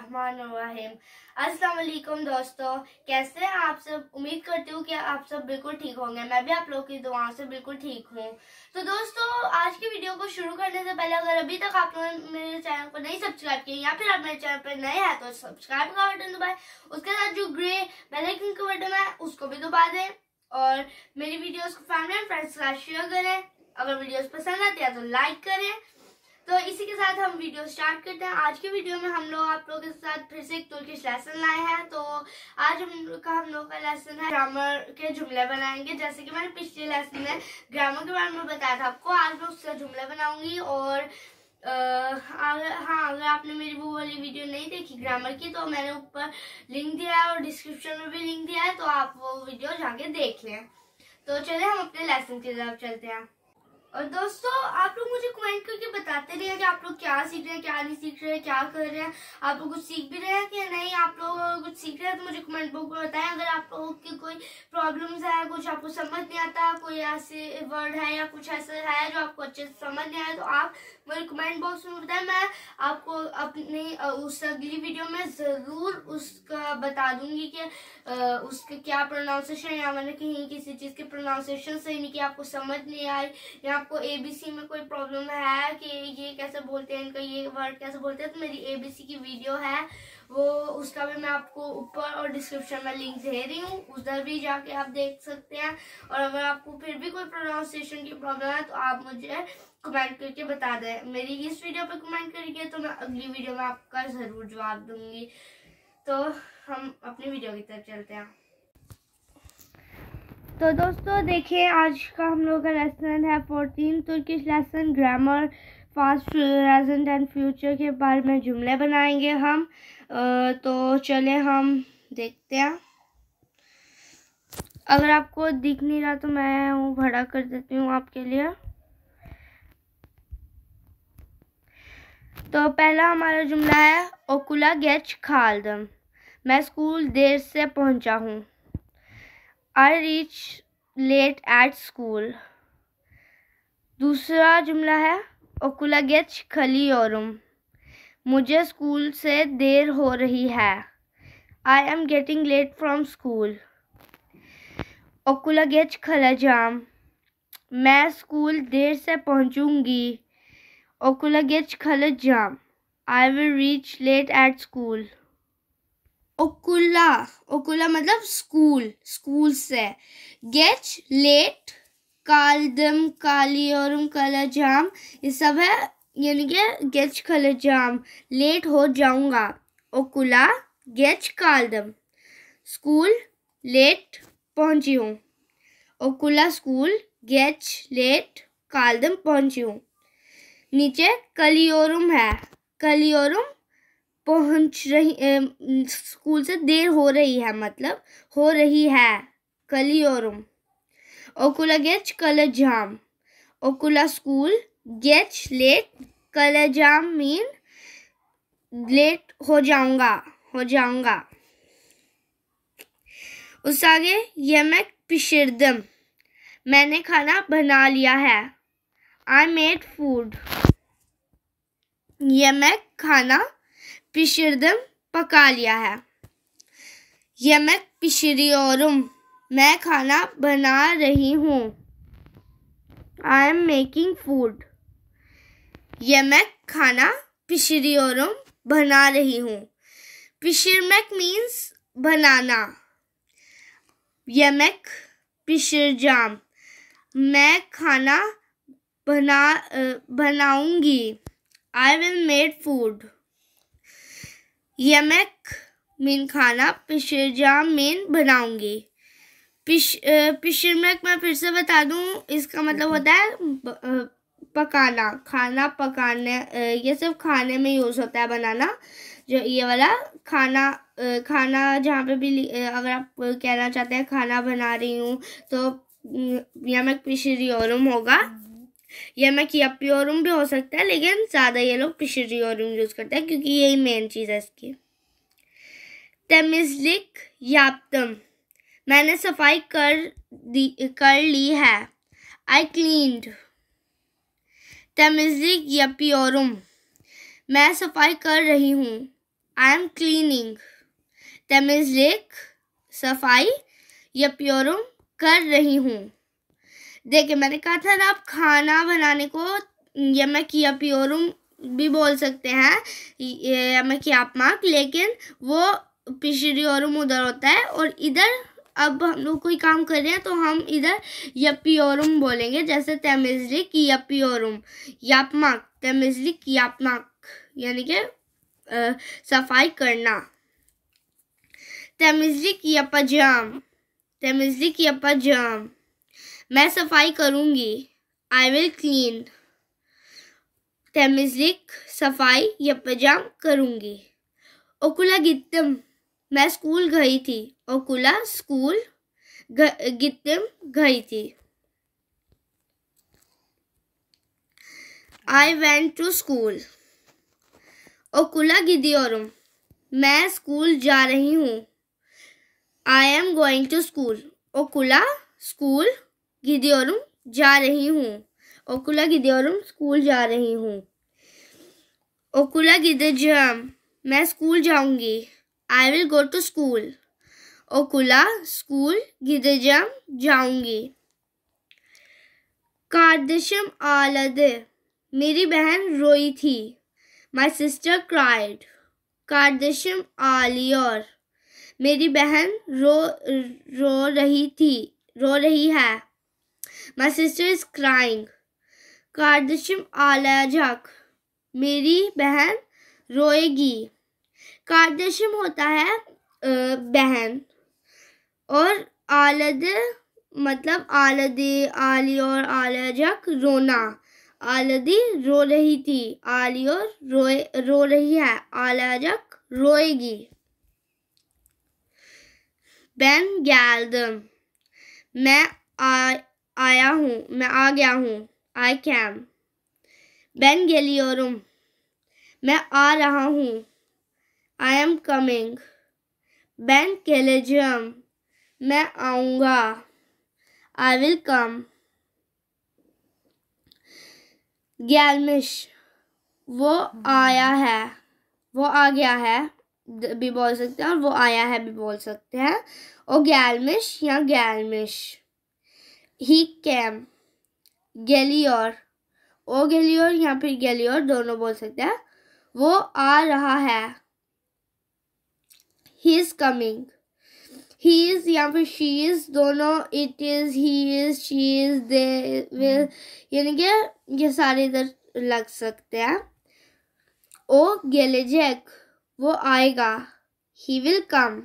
बिस्मिल्लाहिर्रहमानिर्रहीम। अस्सलाम वालेकुम दोस्तों, कैसे हैं आप सब। उम्मीद करती हूँ कि आप सब बिल्कुल ठीक होंगे। मैं भी आप लोगों की दुआओं से बिल्कुल ठीक हूँ। तो दोस्तों, आज की वीडियो को शुरू करने से पहले अगर अभी तक आप लोगों ने मेरे चैनल को नहीं सब्सक्राइब किया या फिर आप मेरे चैनल पर नए हैं तो सब्सक्राइब का बटन दबाएं। उसके साथ जो ग्रे बेल आइकन का बटन है उसको भी दबा दें और मेरी वीडियोस को फैमिली एंड फ्रेंड्स के साथ शेयर करें। अगर वीडियोस पसंद आती है तो लाइक करें। तो इसी के साथ हम वीडियो स्टार्ट करते हैं। आज के वीडियो में हम लोग आप लोगों के साथ फिर से एक तुर्किश लेसन लाए हैं। तो आज हम लोग का लेसन है ग्रामर के जुमले बनाएंगे। जैसे कि मैंने पिछले लेसन में ग्रामर के बारे में बताया था आपको, आज मैं उससे जुमले बनाऊंगी। और अगर आपने मेरी वो वाली वीडियो नहीं देखी ग्रामर की तो मैंने ऊपर लिंक दिया है और डिस्क्रिप्शन में भी लिंक दिया है, तो आप वो वीडियो जाके देख लें। तो चलिए हम अपने लेसन की तरफ चलते हैं। और दोस्तों, आप लोग मुझे कमेंट करके बताते रहिए कि आप लोग क्या सीख रहे हैं, क्या नहीं सीख रहे हैं, क्या कर रहे हैं। आप लोग कुछ सीख भी रहे हैं कि नहीं। आप लोग कुछ सीख रहे हैं तो मुझे कमेंट बॉक्स में बताएं। अगर आप लोगों की कोई प्रॉब्लम्स है, कुछ आपको समझ नहीं आता, कोई ऐसे वर्ड है या कुछ ऐसा है जो आपको अच्छे से समझ नहीं आया, तो आप मुझे कमेंट बॉक्स में बताएं। मैं आपको अपनी उस अगली वीडियो में ज़रूर उसका बता दूंगी कि उसका क्या प्रोनाउंसिएशन, या मैंने कहीं किसी चीज़ के प्रोनाउंसिएशन सही नहीं किया, आपको समझ नहीं आई, या आपको एबीसी में कोई प्रॉब्लम है कि ये कैसे बोलते हैं, इनका ये वर्ड कैसे बोलते हैं, तो मेरी एबीसी की वीडियो है वो, उसका भी मैं आपको ऊपर और डिस्क्रिप्शन में लिंक दे रही हूँ, उधर भी जाके आप देख सकते हैं। और अगर आपको फिर भी कोई प्रोनाउंसिएशन की प्रॉब्लम है तो आप मुझे कमेंट करके बता दें। मेरी इस वीडियो पे कमेंट करिए तो मैं अगली वीडियो में आपका ज़रूर जवाब दूंगी। तो हम अपनी वीडियो की तरफ चलते हैं। तो दोस्तों देखिए, आज का हम लोग का लेसन है 14 Turkish lesson grammar past, present and future के बारे में जुमले बनाएंगे हम। तो चले हम देखते हैं। अगर आपको दिख नहीं रहा तो मैं वो बड़ा कर देती हूँ आपके लिए। तो पहला हमारा जुमला है ओकुला गेच खालदम। मैं स्कूल देर से पहुँचा हूँ। I reach late at school। दूसरा जुमला है ओकुला गेच खलियोरुम। मुझे स्कूल से देर हो रही है। I am getting late from school। ओकुला गेच खलजाम। मैं स्कूल देर से पहुंचूंगी। ओकुला गेच खलजाम। I will reach late at school। ओकुला मतलब स्कूल से। गेच लेट, कालदम कालियोरुम कलजाम, ये सब है, यानी कि गेच कलजाम लेट हो जाऊंगा। ओकुला गेच कालदम, स्कूल लेट पहुंची हूँ। ओकुला स्कूल गेच लेट कालदम पहुंची हूँ। नीचे कलियोरुम है, कलियोरुम पहुंच रही, स्कूल से देर हो रही है मतलब हो रही है, कलियोरुम। ओकुला गेच कलजाम, ओकुला स्कूल गेच लेट, कलजाम मीन लेट हो जाऊंगा। उससे आगे yemek pişirdim, मैंने खाना बना लिया है। I made food। yemek खाना, pişirdim पका लिया है। yemek pişiriyorum, मैं खाना बना रही हूँ। I am making food। yemek खाना, pişiriyorum बना रही हूँ। pişirmek means बनाना। yemek pişireceğim, मैं खाना बनाऊंगी। I will make food। yemek mean खाना, pişireceğim मीन बनाऊंगी। पिशरमेक मैं फिर से बता दूं, इसका मतलब होता है पकाना, खाना पकाने। ये सिर्फ खाने में यूज होता है बनाना। जो ये वाला खाना जहाँ पे भी अगर आप कहना चाहते हैं खाना बना रही हूँ तो yemek pişiriyorum होगा। yemek yapıyorum भी हो सकता है, लेकिन ज़्यादा ये लोग pişiriyorum यूज करते हैं क्योंकि यही मेन चीज़ है इसकी। temizlik yaptım, मैंने सफाई कर ली है। I cleaned। temizlik yapıyorum, मैं सफाई कर रही हूँ। I am cleaning. तेमिज़लिक सफाई यप्योरुम कर रही हूँ. देखिए मैंने कहा था ना, आप खाना बनाने को यमक यप्योरुम भी बोल सकते हैं, यमक यापमाक, लेकिन वो पिशरियोरुम उधर होता है और इधर अब हम लोग कोई काम कर रहे हैं तो हम इधर यप्योरुम बोलेंगे. जैसे तेमिज़लिक यप्योरुम यापमाक, तेमिज़लिक यापमाक यानी कि सफाई करना. तेमिज़लिक yapacağım, तेमिज़लिक yapacağım. मैं सफाई करूंगी. I will clean. तेमिज़लिक सफाई yapacağım करूंगी. Okula gittim. मैं स्कूल गई थी. Okula स्कूल, gittim गई थी. I went to school. Okula gidiyorum. मैं स्कूल जा रही हूँ. I am going to school. Okula school, gidiyorum जा रही हूँ. Okula gidiyorum स्कूल जा रही हूँ. Okula gideceğim. मैं स्कूल जाऊंगी. I will go to school. Okula school, gideceğim जाऊंगी. Kardeşim ağladı. मेरी बहन रोई थी. My sister cried. Kardeşim ağlıyor. मेरी बहन रो रही है. My sister is crying. Kardeşim ağlayacak. मेरी बहन रोएगी. Kardeşim होता है बहन और ağladı मतलब ağladı, ağlıyor, ağlayacak रोना. ağladı रो रही थी. ağlıyor रो रही है. ağlayacak रोएगी. Ben geldim. मैं आया हूँ. मैं आ गया हूँ. I came. Ben geliyorum. मैं आ रहा हूँ. I am coming. Ben geleceğim. मैं आऊँगा. I will come. gelmiş. वो आया है. वो आ गया है भी बोल सकते हैं और वो आया है भी बोल सकते हैं. O gelmiş या gelmiş. He came. geliyor. O geliyor या फिर geliyor दोनों बोल सकते हैं. वो आ रहा है. He is coming. He is या फिर she is दोनों it is, he is, she is, they will यानी कि ये सारे इधर लग सकते हैं. O gelecek. वो आएगा. He will come.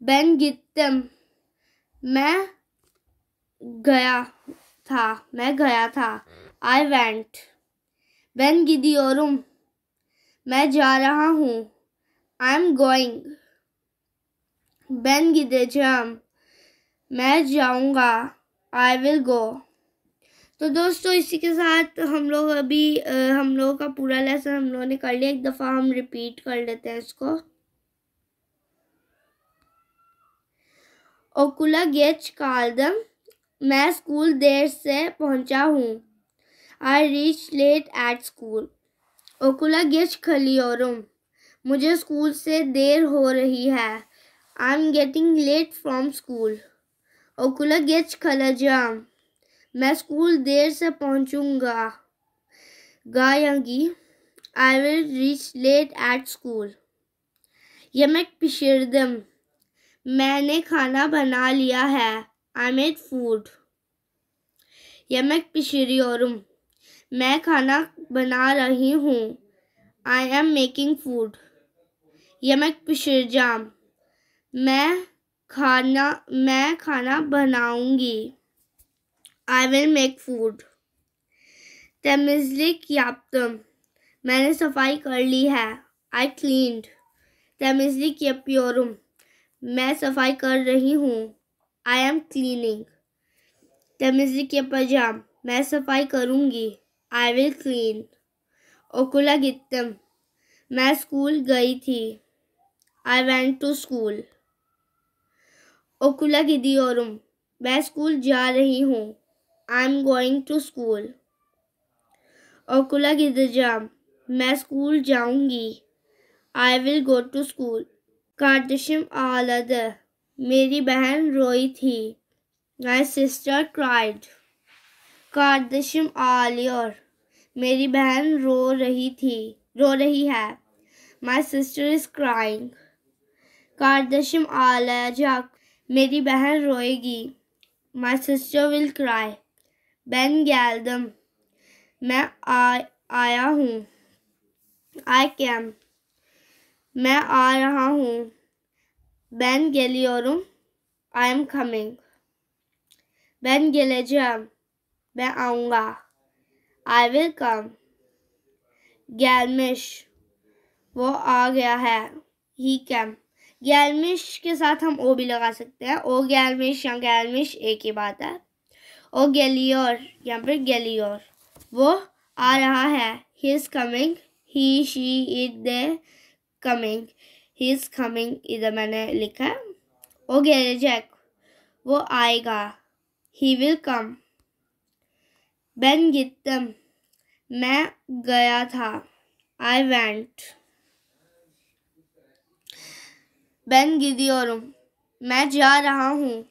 Ben gittim. मैं गया था. I went. Ben gidiyorum. मैं जा रहा हूँ. I am going. Ben gideceğim. मैं जाऊँगा. I will go. तो दोस्तों इसी के साथ हम लोग अभी हम लोगों का पूरा लेसन हम लोगों ने कर लिया. एक दफ़ा हम रिपीट कर लेते हैं इसको. Okula geç kaldım. मैं स्कूल देर से पहुंचा हूँ. I reached late at school. Okula geç kalıyorum. मुझे स्कूल से देर हो रही है. I'm getting late from school. Okula geç kalacağım. मैं स्कूल देर से पहुंचूंगा. गायंगी. I will reach late at school. yemek pişirdim. मैंने खाना बना लिया है. I made food. yemek pişiriyorum. मैं खाना बना रही हूँ. I am making food. yemek pişireceğim. मैं खाना बनाऊंगी. I will make food. Temizlik yaptım. मैंने सफाई कर ली है. I cleaned. Temizlik yapıyorum. मैं सफाई कर रही हूँ. I am cleaning. Temizlik yapacağım. मैं सफाई करूँगी. I will clean. Okula gittim. मैं स्कूल गई थी. I went to school. Okula gidiyorum. मैं स्कूल जा रही हूँ. I'm going to school. Okula gideceğim. मैं स्कूल जाऊंगी. I will go to school. Kardeşim ağladı. मेरी बहन रोई थी. My sister cried. Kardeşim ağlıyor. मेरी बहन रो रही है. My sister is crying. Kardeşim ağlayacak. मेरी बहन रोएगी. My sister will cry. Ben geldim. मैं आया हूँ. I came. मैं आ रहा हूँ. Ben geliyorum. I am coming. Ben geleceğim. Ben आऊँगा. I will come. gelmiş. वो आ गया है. He came. gelmiş के साथ हम ओ भी लगा सकते हैं. O gelmiş या gelmiş एक ही बात है. O geliyor यहाँ पर geliyor. वो आ रहा है. He is coming. He, she, it, they coming. He is coming इधर मैंने लिखा है. O gelecek. वो आएगा. He will come. Ben gittim. मैं गया था. I went. Ben gidiyorum. मैं जा रहा हूँ.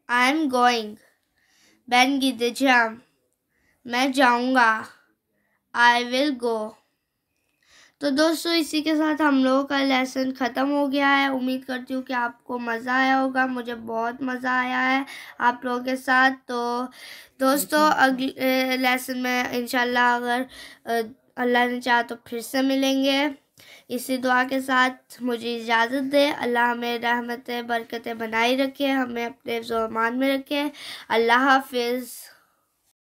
I am going. Ben gideceğim. मैं जाऊँगा. I will go. तो दोस्तों इसी के साथ हम लोगों का लेसन ख़त्म हो गया है. उम्मीद करती हूँ कि आपको मज़ा आया होगा. मुझे बहुत मज़ा आया है आप लोगों के साथ. तो दोस्तों अगले लेसन में इंशाल्लाह अगर अल्लाह ने चाहा तो फिर से मिलेंगे. इसी दुआ के साथ मुझे इजाज़त दे. अल्लाह हमें रहमतें बरकतें बनाए रखे. हमें अपने ज़मान में रखे. अल्लाह हाफिज़.